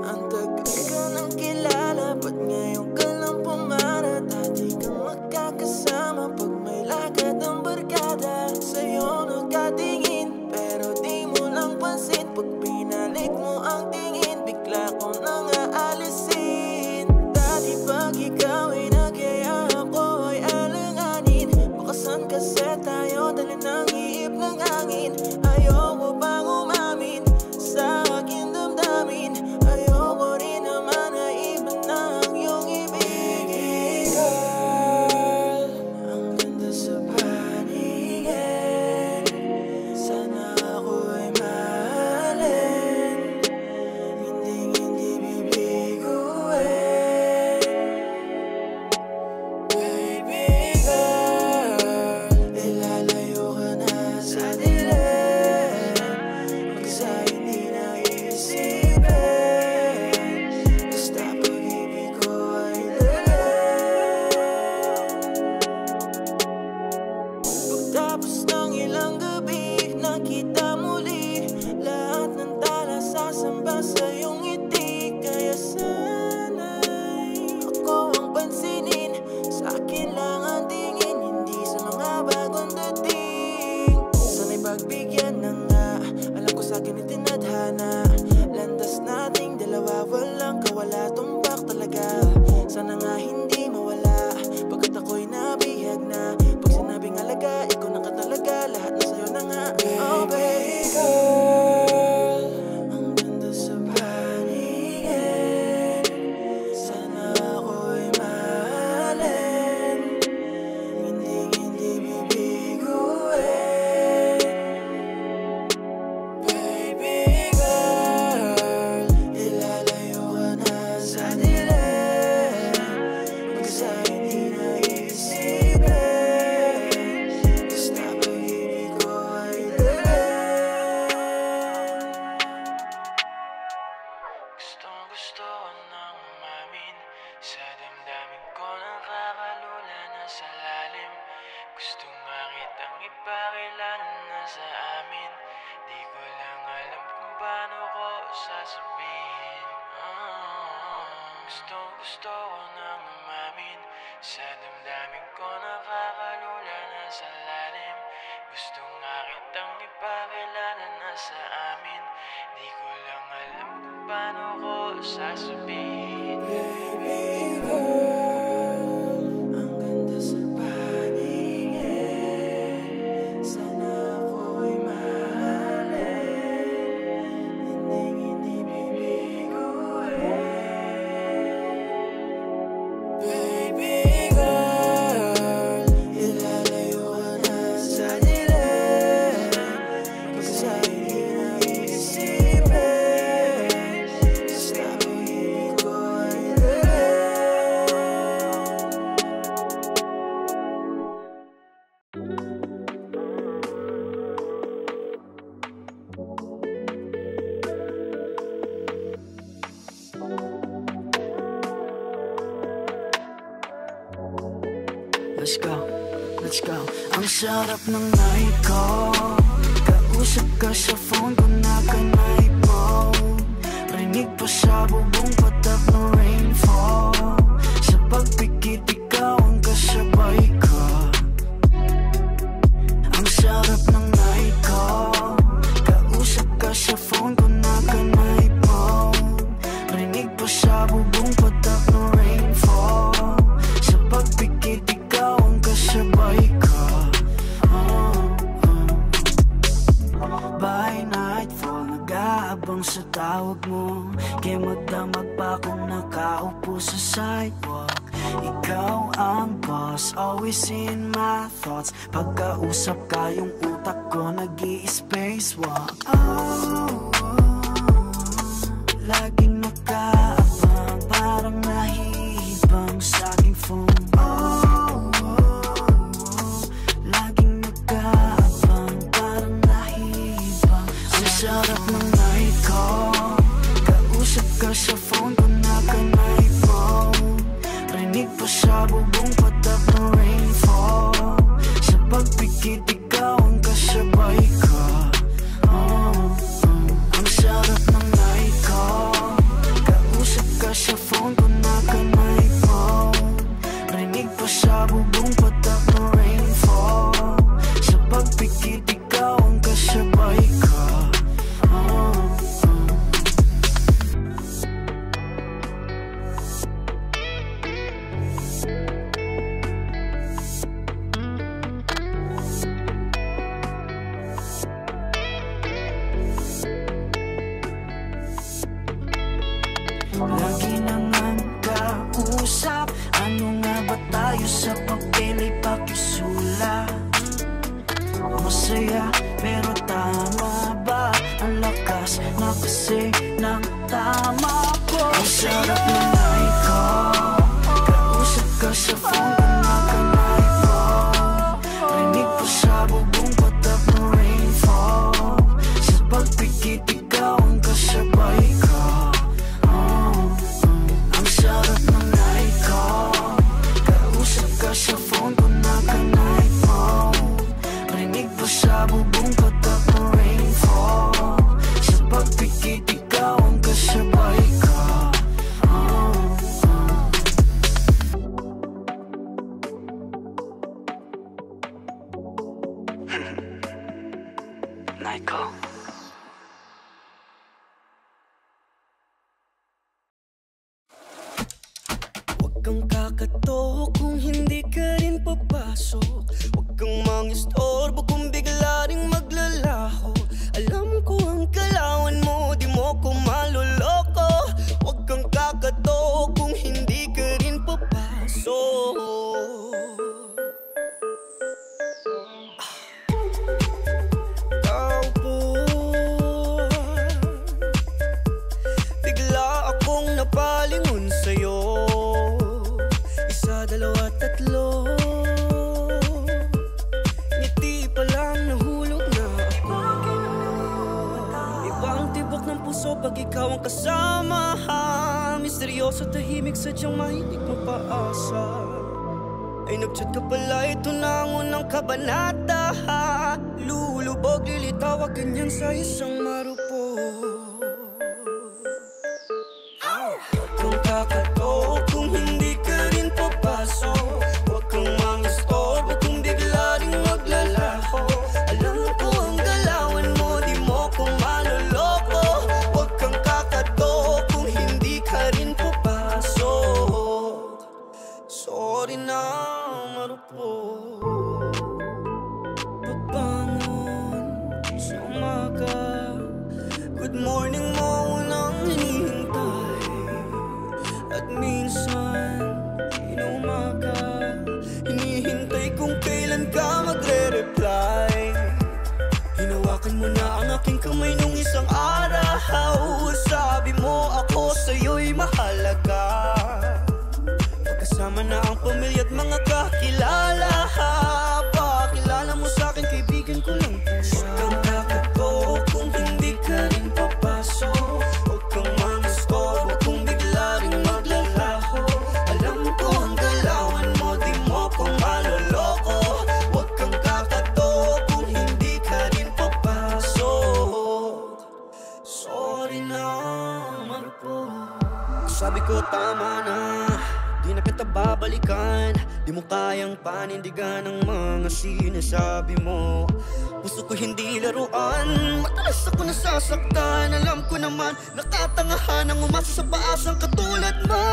Ang tagal ka nang kilala, ba't ngayon ka lang pumarat? Dati kang magkakasama pag may lakad ang barkada. Sa'yo nagkatingin, pero di mo lang pansin. Pag binalik mo ang tingin, bigla ko nang aalisin. Dati pag ikaw ay nagyaya, ako ay alanganin. Bakasan kasi tayo, dala ng iip ng hangin. Ayoko bang umamin sa aking damdamin? Ayoko rin naman na iba na ang iyong ibigin. Girl, ang ganda sa paningin. Sana ako ay mahalin, hindi bibiguin. Baby girl, ilalayo ka na sa dilim. Magsa hindi na isipin, basta pag-ibig ko ay pagtapos ng ilang gabi, nakita muli lahat ng tala sasamba sa iyong ngiti. Kaya sana'y ako ang pansinin, sa akin lang ang tingin, hindi sa mga bagong dating. Sana'y pagbigyan na nga, alam ko sa akin itinadhana. Landas nating dalawa, walang kawala, tumbak talaga. Sana nga hindi mawala, pagkat ako'y nabihag na. Pag sinabing alaga, ikaw na ka talaga, lahat na sa'yo na nga. Oh baby girl, ang ganda sa paningin. Sana ako'y mahalin, hindi bibiguin. Baby girl, ilalayo ka na sa dilim. Magsa hindi na isipin, basta pag-ibig ko ay Gustong-gusto ko nang umamin, sa damdamin ko nakakalula na sa lalim. Gusto nga kitang ipakilala na sa amin, di ko lang alam kung paano ko sasabihin. Gustong-gusto ko nang umamin, sa damdamin ko nakakalula na sa lalim. Gusto nga kitang ipakilala na sa amin, di ko lang alam kung paano ko sasabihin. Baby girl, ang ganda sa paningin. Sana ako'y mahalin, hindi bibiguin. Baby girl, ilalayo ka na sa dilim. Magsa hindi na isipin, basta pag-ibig ko ay Let's go. Ang sarap ng night ko, kausap ka sa phone ko na ka-night mode. Rinig pa sa bubong patap ng rainfall. Sa pagpikit ikaw ang kasabay ko. Ang sarap ng night ko, kausap ka sa phone ko na ka-night mode. Rinig pa sa bubong patap ng rainfall. Sa pagpikit ikaw ang kasabay ko. By nightfall, nag-aabang sa tawag mo. Kaya magdamag pa kung nakaupo sa sidewalk. Ikaw ang boss, always in my thoughts. Pagkausap ka, yung utak ko nag-i-spacewalk. Laging nakaabang, parang nahihibang sa aking phone. Laging nakaabang, parang nahihibang. Ang sarap ng night ko, kausap ka sa phone ko na ka-night mode. Rinig pa sa bubong patap ng rainfall. Sa pagpikit ikaw ang kasabay ko. tama ko. Ang sarap na night ko, kausap ka sa phone ko na kanay ko. Rinig ko sa bubong patak ng rainfall. Sa pagpikit ikaw ang kasabay ko. Ang sarap na night ko, kausap ka sa phone ko na kanay ko. Rinig ko sa bubong patak ng rainfall. Sa pagpikit ikaw ang kasabay ko. Nico. Huwag kang kakatok kung hindi ka rin papasok. Huwag kang mangistorbo kung bigla ring maglalaho. Alam ko ang kalawan mo, di mo ko maloloko. Huwag kang kakatok kung hindi ka rin papasok. Napalingon sa'yo, isa, dalawa, tatlo. Ngiti pa lang nahulog na ako. Ibang tibok ng puso pag ikaw ang kasama. Misteryoso, tahimik, sadyang mahilig mapaasa. Ay nag-chat ka pala, ito na ang unang kabanata. Lulubog, lilitaw, ganyan sa isang marupo. Kakatok kung hindi ka rin papasok. Huwag kang mangistorbo kung bigla ring maglalaho. Alam ko ang galawan mo, di mo ko maloloko. Huwag kang kakatok kung hindi ka rin papasok. Sorry na, marupok. Pagbangon sa umaga, good morning mo unang hinihintay. At minsan, inumaga, hinihintay kung kailan ka magre-reply. Hinawakan mo na ang aking kamay nung isang araw. Sabi mo ako sa'yo'y mahalaga. Pagkasama na ang pamilya at mga kakilala. Pakilala mo sa'kin, kaibigan ko lang po siya. Huwag kang kakatok kung hindi ka rin papasok. Huwag kang mangistorbo kung bigla rin maglalaho. Alam ko ang galawan mo, di mo ko maloloko. Huwag kang kakatok kung hindi ka rin papasok. Sorry na, marupok. Sabi ko tama na, di na kita babalikan. Di mo kayang panindigan ang mga sinasabi mo. Puso ko hindi laruan, madalas ako nasasaktan. Alam ko naman, nakatangahan ang umasa sa paasang katulad mo.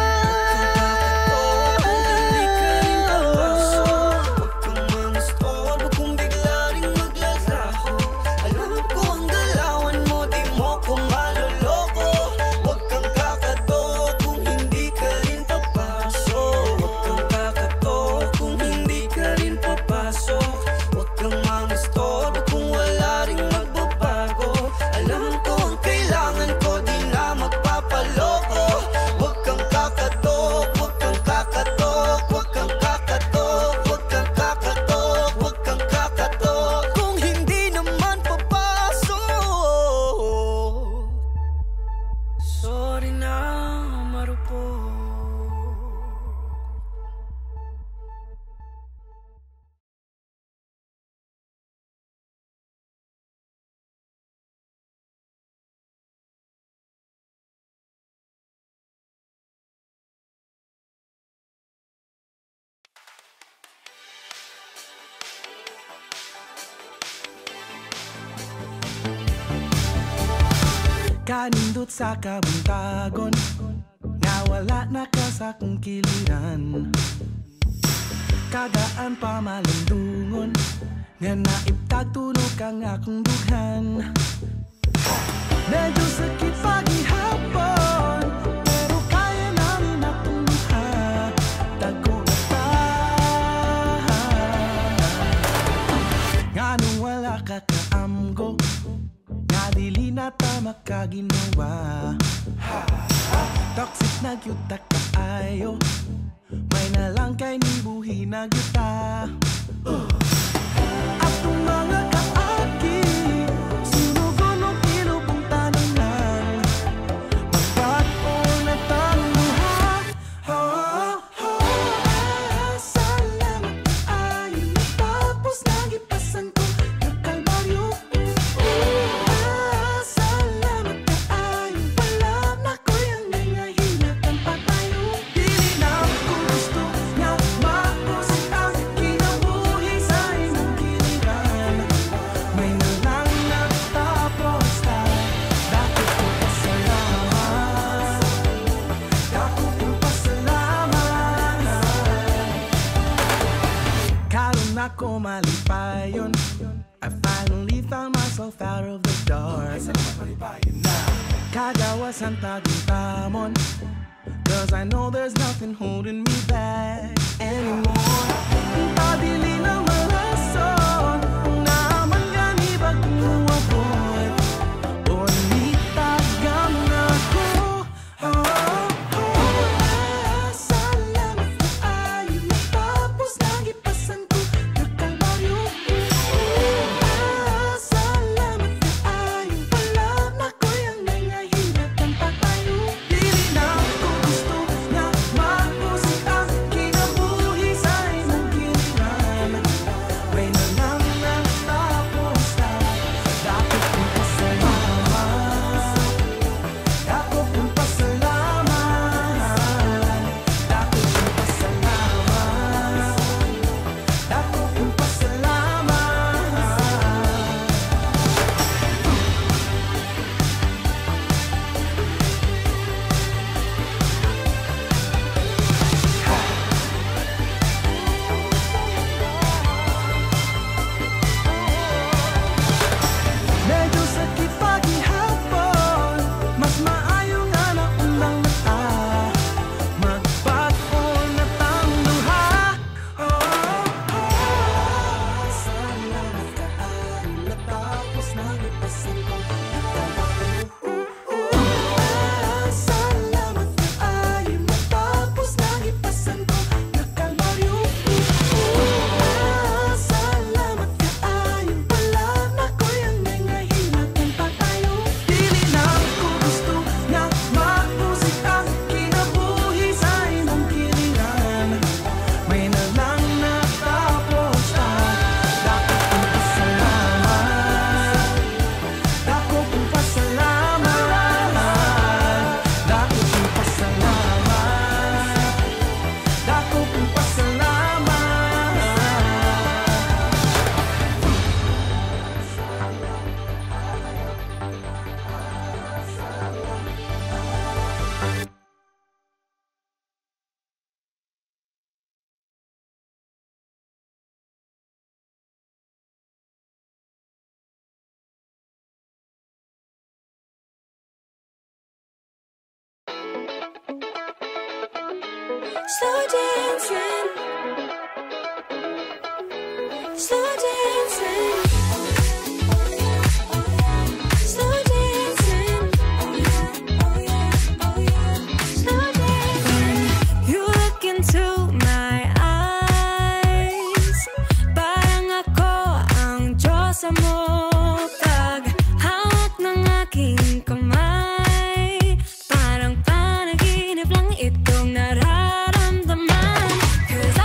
Kung hindi ka rin papasok. Huwag kang mangistorbo kung bigla ring maglalaho. Alam ko ang galawan mo, di mo ko maloloko. Huwag kang kakatok kung hindi ka rin papasok. Huwag kang kakatok kung hindi ka rin papasok. Huwag kang mangistorbo kung wala ring magbabago. Alam ko ang kailangan ko, di na magpapaloko. Huwag kang kakatok, huwag kang kakatok. Huwag kang kakatok, huwag kang kakatok. Huwag kang kakatok kung hindi naman papasok. Sorry na, marupok. Kanindot sa kabuntagon, nga wala na ka sa kong kiliran. Kagaan pa malandungon, nga naiptag tunog kang akong dughan. Medyo sakit paghihapon, pero kaya namin natunduha. Tago na ta, nga nung wala ka kaamgo, nga dili na ta makaginawa. Nagyuta kaayo may nalang kay nibuhi nagyuta. Atong mga kaagi sunugon o kilubong tanan magbago na tanuha. Salamat kaayo tapos nagipasan ko nagkalbaryo. Salamat kaayo wala na ko yung nangahinatan pa tayo. Dili na ko gusto nga mapusin ang kinabuhi sa imong giliran. May nalang natapos na dako ko pasalamat. Dako ko pasalamat. Karon ako malipayon, I finally found myself out of the dark. Kagawasan taguntamon, cause I know there's nothing holding me back anymore. Padili ng malason, naman gani bagong abot. Bonita gam na ko. Salamat kaayo matapos nagipasan ko nagkalbaryo. Salamat kaayo wala na ko yung nangahinatan pa tayo. Dili na ko gusto nga mapusin ang kinabuhi sa imong giliran. May nalang natapos na dako kong pasalamat. Dako kong pasalamat. Dako kong pasalamat. Dako kong pasalamat. Medyo sakit paghihapon, mas maayo nga na unang mata. Magbago na tang luha. Salamat kaayo natapos nagipasan ko nagkalbaryo. Salamat kaayo matapos nagipasan ko nagkalbaryo. Salamat kaayo wala na ko yung nangahinatan pa tayo. Dili na ko gusto nga mapusin ang kinabuhi sa imong giliran. May nalang natapos na dako kong pasalamat. Dako kong pasalamat. Dako kong pasalamat. Dako kong pasalamat. Slow dancing, slow dancing, slow dancing, slow dancing. You look into my eyes, parang ako ang Diyosa mo. Paghawak ng aking kamay, parang panaginip lang itong nararamdaman. 'Cause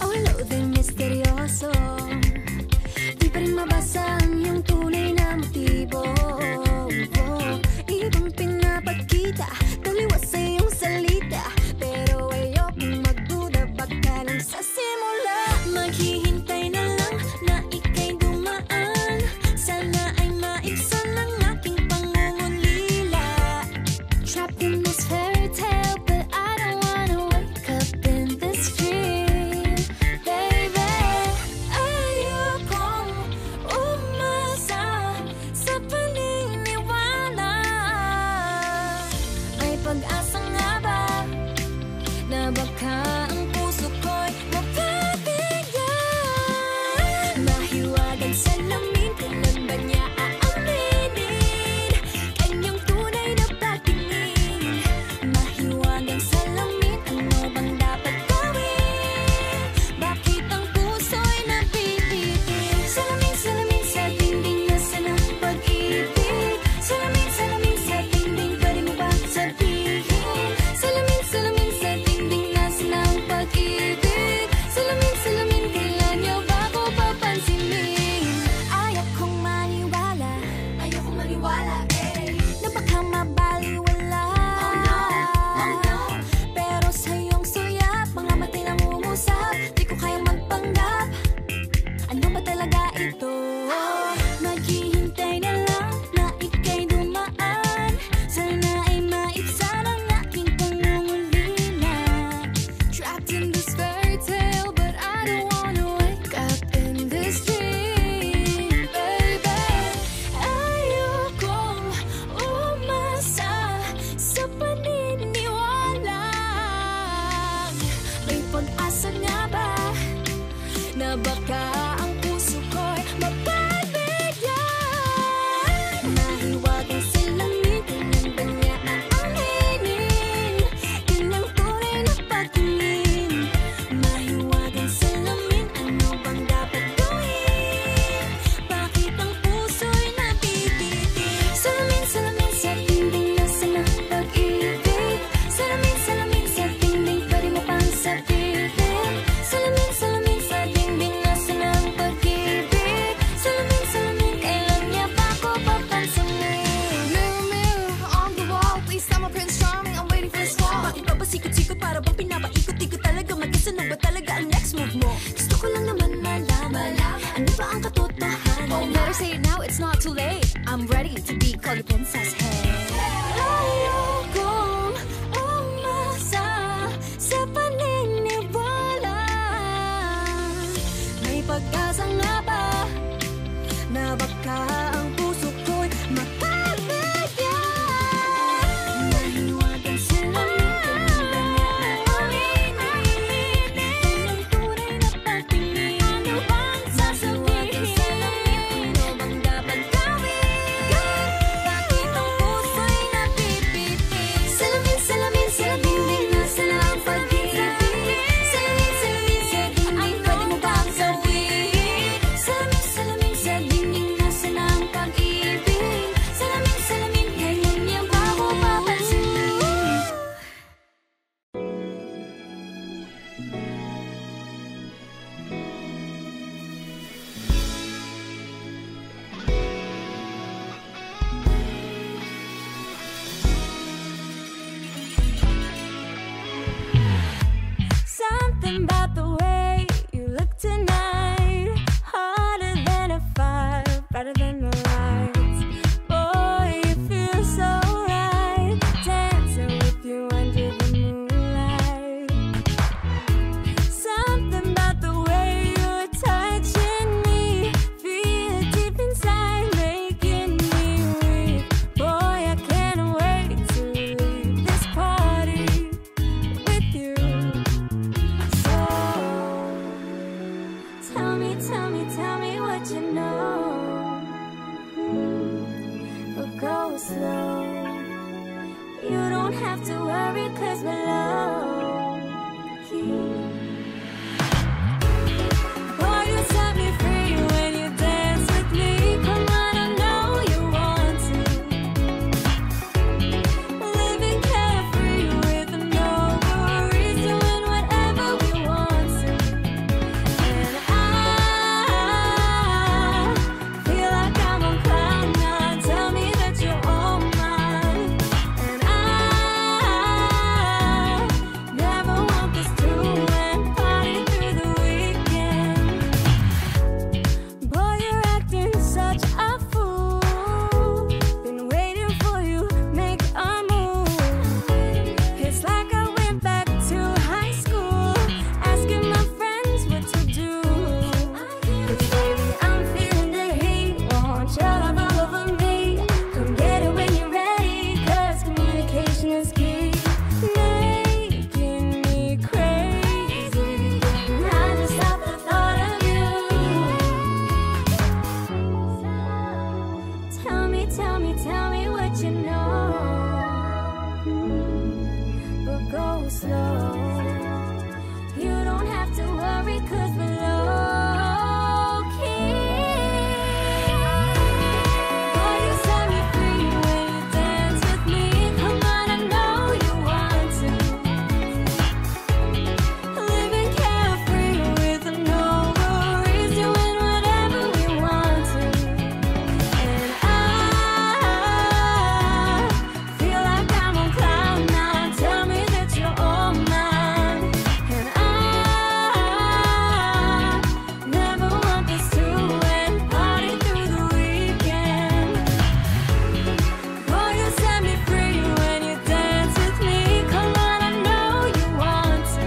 Oh, hello there, misteryoso. Di pa rin mabasa ang iyong tunay na motibo. Ibang pinapakita, taliwas sa iyong salita. Pero ayokong magduda, baka lang sa simula. Maghihintay na lang na ika'y dumaan. Sana ay maibsan ang aking pangungulila. Trapped in this fairy tale, but I don't wanna wake up in this dream. Baby, ayokong umasa sa paniniwala. May pag-asa nga ba na baka ang puso ko'y mapabigyan? Mahiwagang salamin, kailan ba niya aaminin kanyang tunay na pagtingin? Mahiwagang salamin, ano bang dapat gawin? Bakit ang puso'y napipitin? Salamin, salamin sa dingding, nasaan ang pag-ibig? Salamin, salamin sa dingding, pwede mo ba sabihin? Salamin, salamin sa dingding, nasaan ang slow. You don't have to worry, 'cause we're low-key. Boy, you set me free when you dance with me. Come on, I know you want to. Living carefree with no worries, doing whatever we want to. And I feel like I'm on cloud nine. Tell me that you're all mine. And I never want this to end. Party through the weekend. Boy, you set me free when you dance with me. Come on, I know you want to.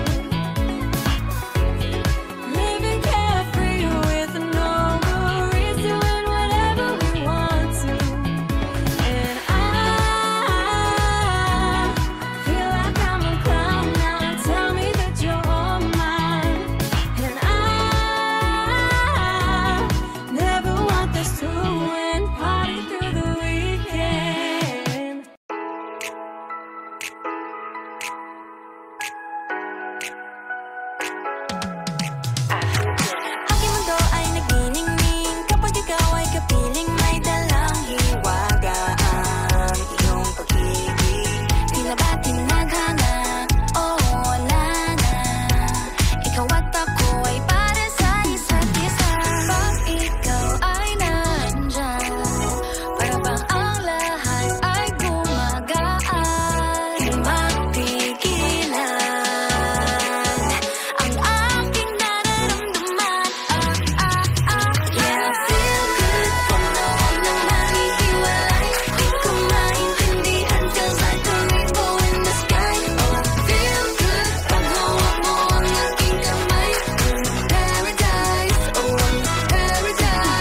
Living carefree with no worries, doing whatever we want to. And I feel like I'm on cloud nine. Tell me that you're all mine. And I never want this to end. Party through the weekend. Aking mundo ay nagniningning kapag ikaw ay kapiling, may dalang hiwagaan. Iyong pag-ibig, tila ba tinaghanga? Oo, wala na. Ikaw at ako ay para sa isa't isa. Pag ikaw ay nandyan, para bang ang lahat ay gumagaan. Di mapigilan ang aking nararamdaman. Yeah, I feel good kung noon nang mahihiwalay. Di ko maintindihan, feels like a rainbow in the sky. Oh, I feel good pag hawak mo ang aking kamay. Paradise, oh, paradise.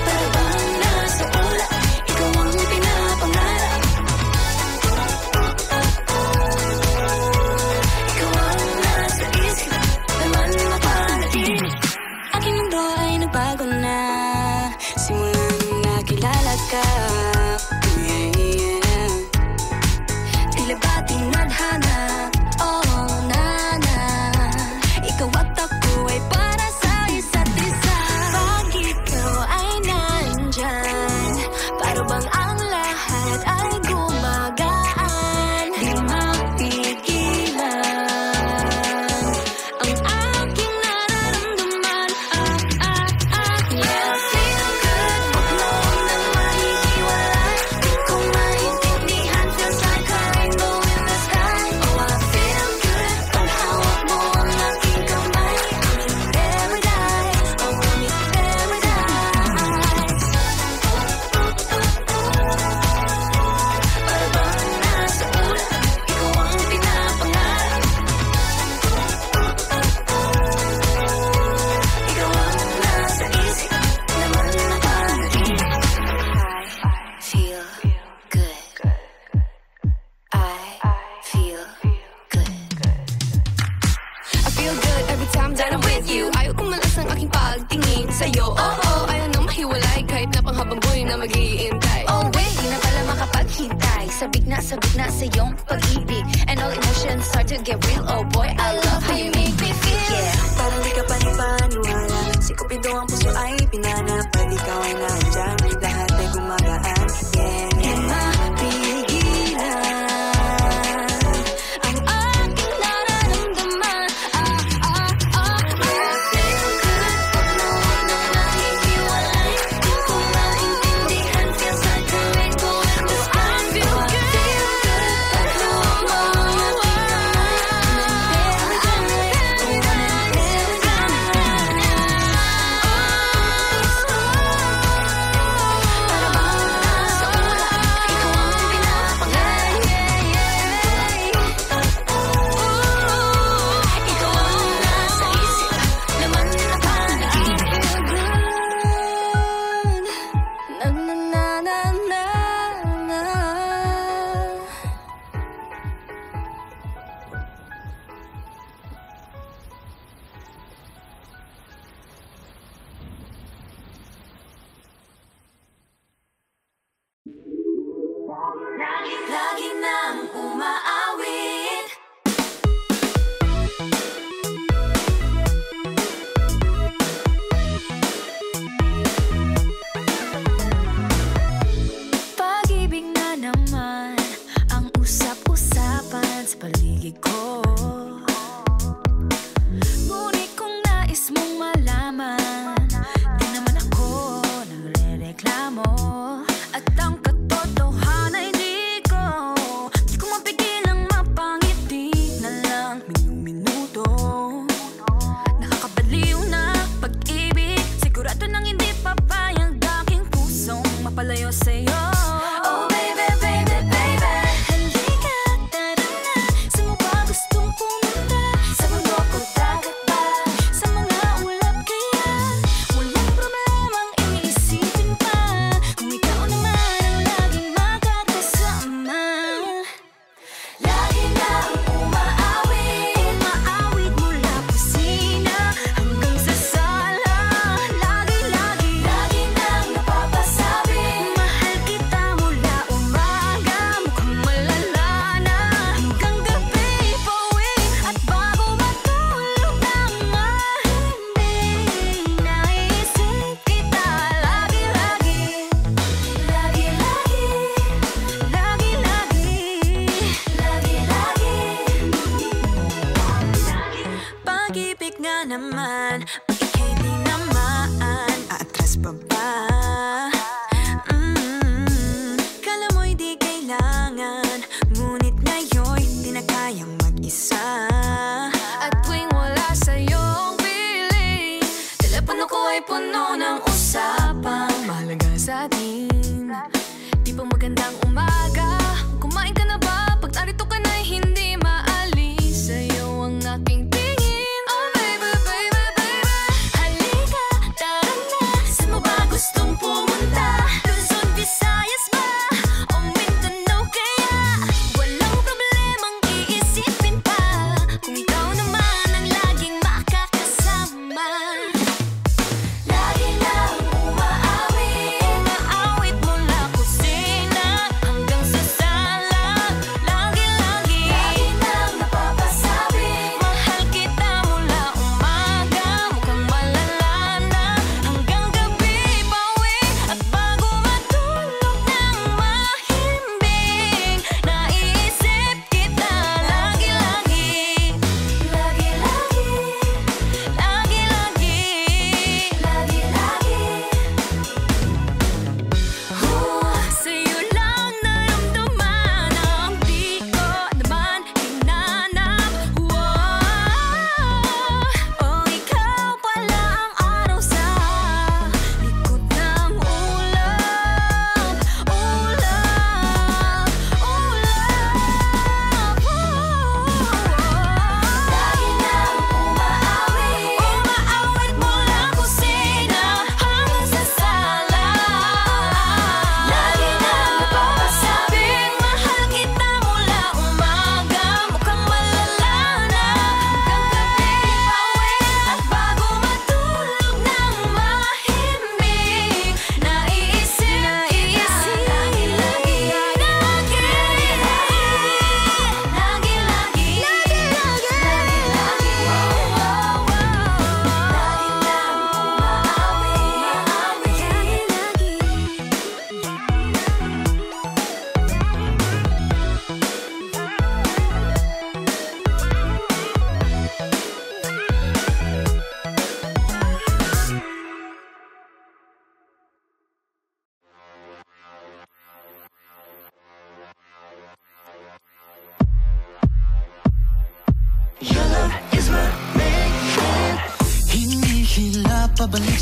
Para bang nasa ulap, ikaw ang pinapangarap. Ikaw ang nasa isip, naman mapanaginip. Aking mundo ay nagbago na simula nung nakilala ka. Yeah. Tila ba tinadhana? Oh, nana. Ikaw at ako ay para sa isa't isa. Pag ikaw ay nandyan, para bang ang lahat ay gumagaan. Di mapigilan ang aking nararamdaman. Yeah, I feel good pag noon nang mahihiwalay. Di ko maintindihan, feels like a rainbow in the sky. Oh, I feel good pag hawak mo ang aking kamay. Paradise, oh, paradise. Para bang nasa ulap, ikaw ang pinapangarap. Ikaw ang nasa isip, naman napanaginip. I feel good. I feel good. I feel good every time that I'm with you. Ayaw kong malas ang aking pagtingin sa'yo. Oo, ayaw nang mahiwalay kahit na panghabang buhay na mag-iintay. Oh wait, di na pala makapaghintay. Sabik na sa iyong pag-ibig, and all emotions start to get real. Oh boy, I love how you make me feel. Yeah, parang di ka panipaniwala. Si Cupido ang puso ay pinanap. Pag ikaw ay nandyan, lahat ay gumagaan. Yeah, di mapigilan ang aking nararamdaman. Yeah, I feel good pag noon nang mahihiwalay. Di ko maintindihan, feels like a rainbow in the sky. I feel good pag hawak mo ang aking kamay. Paradise, oh, paradise.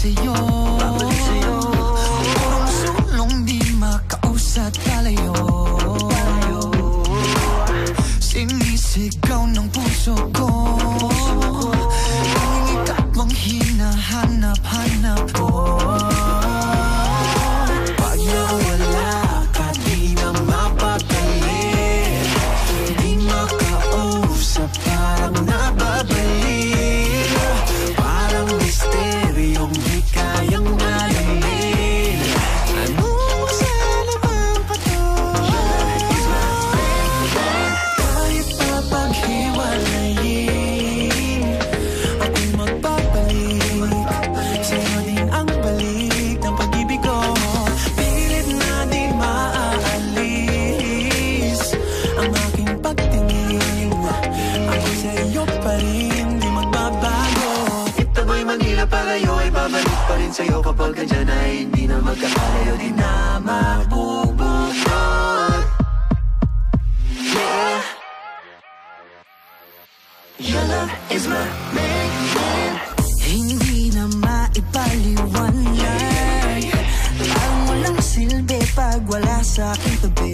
sa'yo. Purong sulong di makausat kalayo. Sinisigaw ng puso ko, ang ikaw ang hinahanap-hanap ko. Pag nawala ka di na mapakali, di makausap parang nababalik. Parang misteryong di kayang alamin. Ano masala bang pato? Kahit pa paghiwalayin, ako'y magpapalik. Sa'yo din ang balik ng pag-ibig ko. Pilit na di maaalis ang aking pagtingin. Ako sa'yo pa rin, di magbabago. Ito ba'y Manila palayo ay babalik pa rin sa'yo. Kapag nandyan ay hindi na magkakalayo, di na mabubukod. Yeah, your love is my main. Hindi na maipaliwanag, parang walang silbi pag wala sa aking tabi.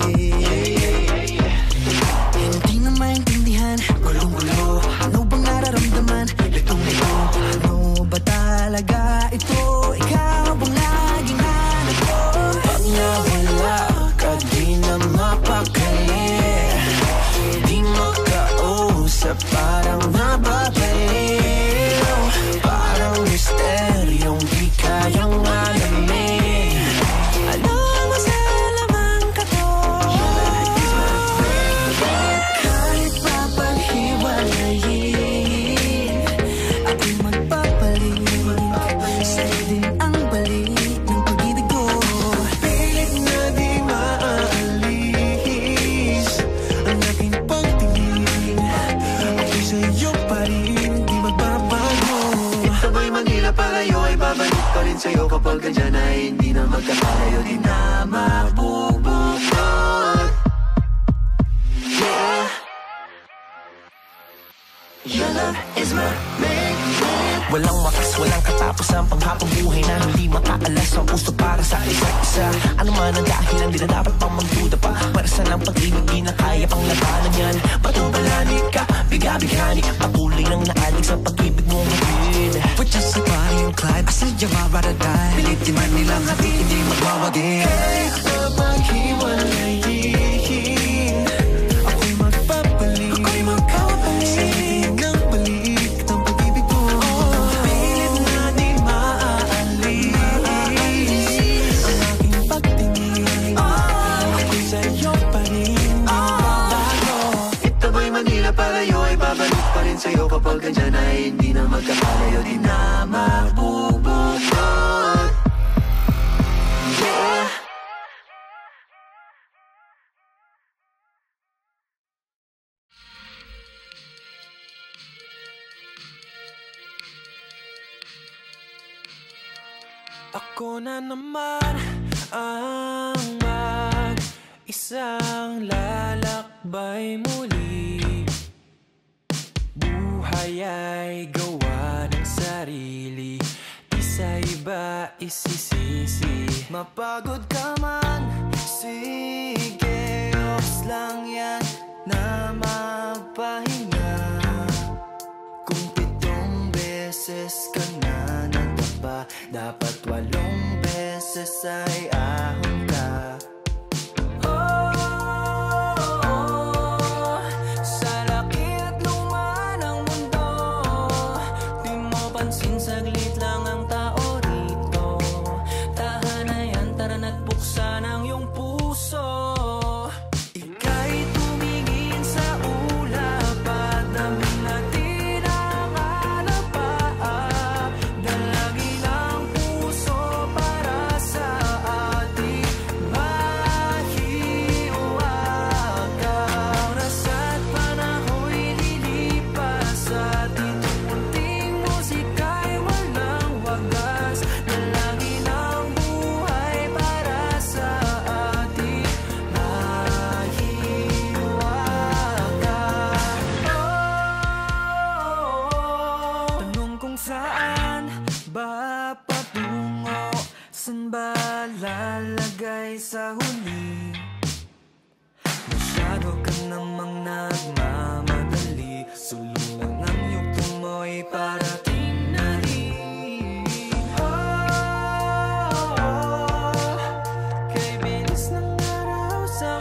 Hindi na maintindihan, gulong-gulo. Ano bang nararamdaman? Litong-lito. Ano ba talaga ito? Ikaw bang laging hanap ko? Pag nawala ka di na mapakali, di makausap parang nababaliw. Parang misteryong di kayang alamin. Ano masala man ka to? Kahit pa paghiwalayin, ako'y magpapalit. Sa'yo din ang balik ng pag-ibig ko. Pilit na di maaalis ang aking pagtingin. Ako'y sa'yo pa rin, di magbabago. Ito ba'y Manila palayo ay babalik pa rin sa'yo. Kapag nandyan ay hindi na magkakalayo, di na mabubukod. Yeah, your love is my main. Walang wakas, walang katapos ang panghapang buhay na hindi makaalas ang puso para sa isa't isa. Ano man ang dahilan, di na dapat pang magduda pa. Para sa lang pag-ibig, di na kaya pang labanan yan. Patubalani ka, biga-bigani, patuloy lang naalig sa pag-ibig mo matid. We're just like Bonnie and Clyde, I said you're my ride or die. Pilitin man nilang hati, hindi magwawagi. Kahit pa paghiwalayin, ako'y magpapalit. Ako'y magpapalit. Sa'yo din ang balik ng pag-ibig ko. Pilit na di maaalis ang aking pagtingin. Ako'y sa'yo pa rin, di magbabago. Ito ba'y Manila palayo ay babalik pa rin sa'yo. Kapag nandyan ay hindi na magkakalayo, di na mabubukod. Yeah. Ako na naman ang mag-isang lalakbay muli. Buhay ay gawa ng sarili, di sa iba isisisi. Mapagod ka man, sige, oras lang yan na magpahinga. Kung 7 beses ka na nagtaba, dapat 8 beses ay ahon ka. Sa laki at luma ng mundo, di mo pansin saglit lang ang tao rito. Tahan na yan, tara na't buksan ang iyong puso. Huwag ka namang nagmamadali, sulong lang ang yugto mo'y parating na rin. Kay bilis ng araw sa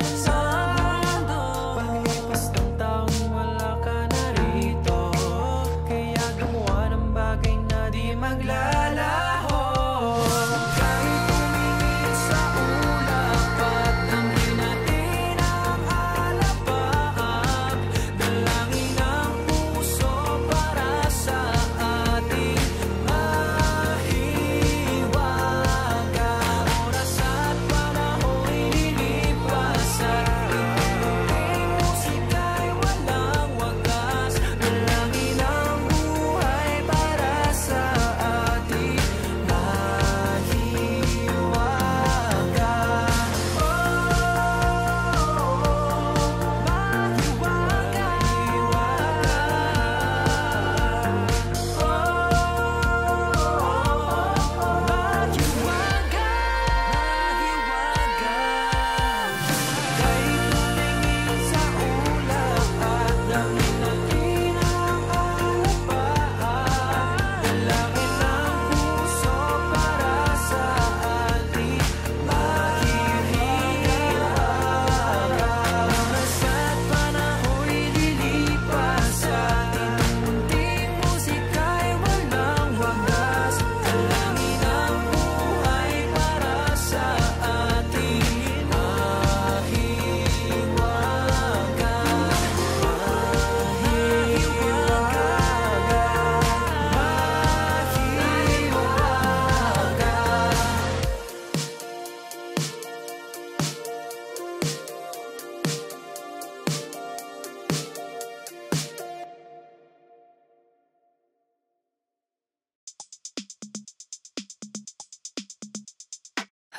mundo, paglipas ng taon wala ka na rito. Kaya gumawa ng bagay na di maglalaho. Kahit tumingin sa ulap at damhin natin ang alapaap, dalangin ang puso para sa ating mahiwaga. Oras at panaho'y lilipas at ituloy musika'y walang wagas. Dalangin ang buhay para sa ating mahiwaga.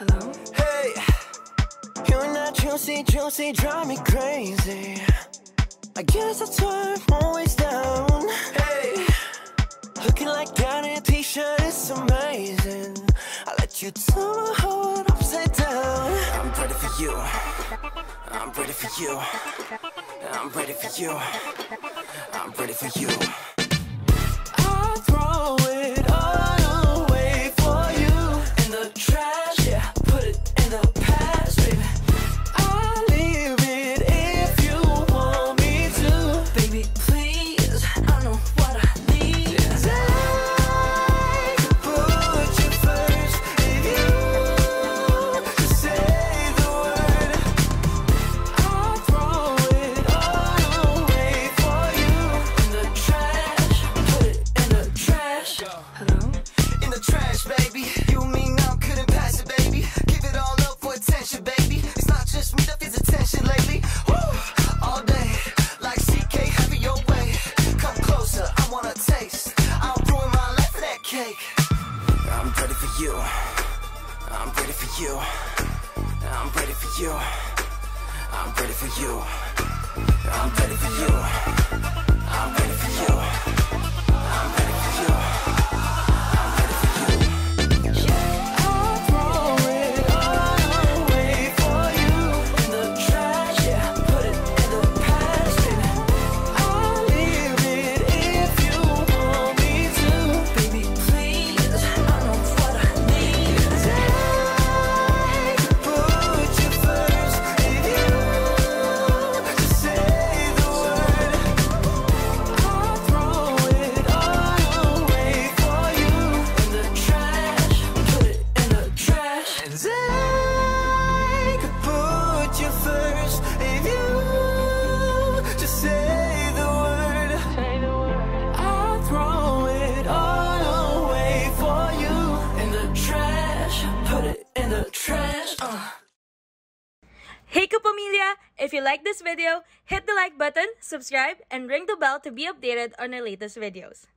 Hello? Hey, you're not juicy, juicy, drive me crazy. I guess that's why I'm always down. Hey, looking like that in a t-shirt, it's amazing. I let you turn my heart upside down. I'm ready for you. I'm ready for you. I'm ready for you. I'm ready for you. I'll throw it all away for you. In the trash, yeah, put it in the past, baby. I'll leave it if you want me to. Baby, please, I know what I need. I could put you first if you just say the word. I'll throw it all away for you. In the trash, put it in the trash. Hello? In the trash, baby. You mean I couldn't pass it, baby? Give it all up for attention, baby. It's not just me that feels attention lately. Woo! All day, like CK, have it your way. Come closer, I wanna taste. I'll ruin my life for that cake. I'm ready for you. I'm ready for you. I'm ready for you. I'm ready for you. I'm ready for you. I'm ready for you. I'm ready for you. I'm ready for you. I'll throw it all away for you. In the trash, yeah, put it in the past, baby. I'll leave it if you want me to. Baby, please, I know what I need. I could put you first if you just say the word. I'll throw it all away for you. In the trash, put it in the trash. And I could put you first if you just say the word. I'll throw it all away for you. In the trash, put it in the trash. Hey Kapamilya! If you like this video, hit the like button, subscribe, and ring the bell to be updated on our latest videos.